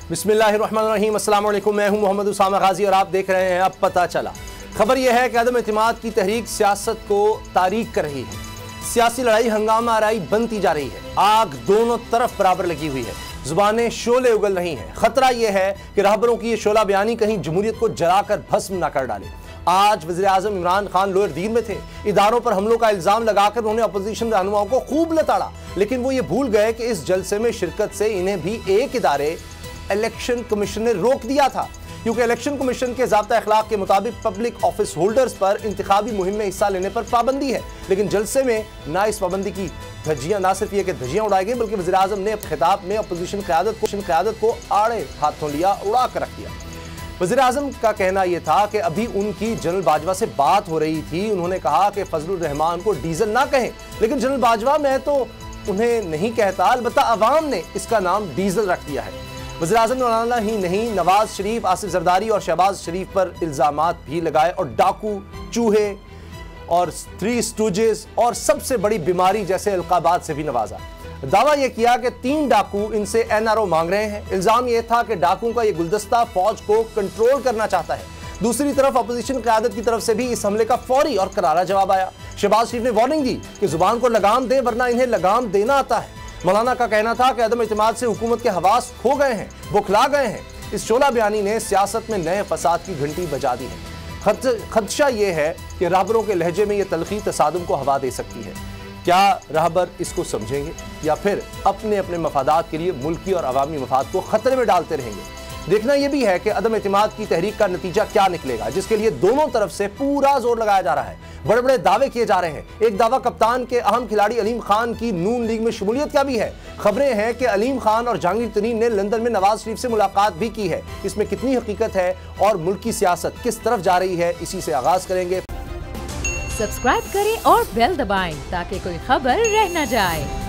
बिस्मिल्लाहिर्रहमानिर्रहीम, अस्सलाम वालेकुम। मैं हूं मोहम्मद उसामा गाजी और आप देख रहे हैं अब पता चला। खबर यह है कि अदम एतमाद की तहरीक सियासत को तारीक कर रही है। सियासी लड़ाई हंगामा आराई बनती जा रही है। आग दोनों तरफ बराबर लगी हुई है। जुबानें शोले उगल रही हैं। खतरा यह है कि रहबरों की यह शोला बयानी कहीं जमहूरियत को जलाकर भस्म न कर डाले। आज वज़ीर आज़म इमरान खान लोअर दीन में थे। इदारों पर हमलों का इल्जाम लगाकर उन्होंने अपोजिशन रहनुमाओं को खूब लताड़ा, लेकिन वो ये भूल गए कि इस जलसे में शिरकत से इन्हें भी एक इदारे इलेक्शन कमीशन ने रोक दिया था, क्योंकि इलेक्शन कमीशन के ज़ाब्ता अखलाक के मुताबिक पब्लिक ऑफिस होल्डर्स पर इंतखाबी मुहिम में हिस्सा लेने पर पाबंदी है। लेकिन जलसे में ना इस पाबंदी की धज्जियां, ना सिर्फ ये कि धज्जियां उड़ाई गई, बल्कि वज़ीर आज़म ने खिताब में अपोजिशन क़यादत को आड़े हाथों लिया, उड़ा कर रख दिया। वज़ीर आज़म का कहना यह था कि अभी उनकी जनरल बाजवा से बात हो रही थी। उन्होंने कहा कि फजलुर रहमान को डीजल ना कहें, लेकिन जनरल बाजवा मैं तो उन्हें नहीं कहता, अलबत्ता अवाम ने इसका नाम डीजल रख दिया है। वज़ीर आज़म ने मौलाना ही नहीं, नवाज शरीफ, आसिफ जरदारी और शहबाज शरीफ पर इल्ज़ामात भी लगाए और डाकू, चूहे और थ्री स्टूजेस और सबसे बड़ी बीमारी जैसे अलकाबात से भी नवाजा। दावा यह किया कि 3 डाकू इनसे एनआरओ मांग रहे हैं। इल्जाम यह था कि डाकुओं का यह गुलदस्ता फौज को कंट्रोल करना चाहता है। दूसरी तरफ अपोजिशन क़यादत की तरफ से भी इस हमले का फौरी और करारा जवाब आया। शहबाज शरीफ ने वार्निंग दी कि जुबान को लगाम दें, वरना इन्हें लगाम देना आता है। मौलाना का कहना था कि अदम एतमाद से हुकूमत के हवास खो गए हैं, बुखला गए हैं। इस शोला बयानी ने सियासत में नए फसाद की घंटी बजा दी है। खदशा यह है कि रहबरों के लहजे में यह तलखी तसादुम को हवा दे सकती है। क्या रहबर इसको समझेंगे या फिर अपने अपने मफादात के लिए मुल्की और अवामी मफाद को खतरे में डालते रहेंगे? देखना यह भी है कि अदम एतमाद की तहरीक का नतीजा क्या निकलेगा, जिसके लिए दोनों तरफ से पूरा जोर लगाया जा रहा है। बड़े बड़े दावे किए जा रहे हैं। एक दावा कप्तान के अहम खिलाड़ी अलीम खान की नून लीग में शमूलियत का भी है। खबरें हैं कि अलीम खान और जहांगीर तरीन ने लंदन में नवाज शरीफ से मुलाकात भी की है। इसमें कितनी हकीकत है और मुल्क की सियासत किस तरफ जा रही है, इसी से आगाज करेंगे। सब्सक्राइब करें और बेल दबाएं ताकि कोई खबर रह न जाए।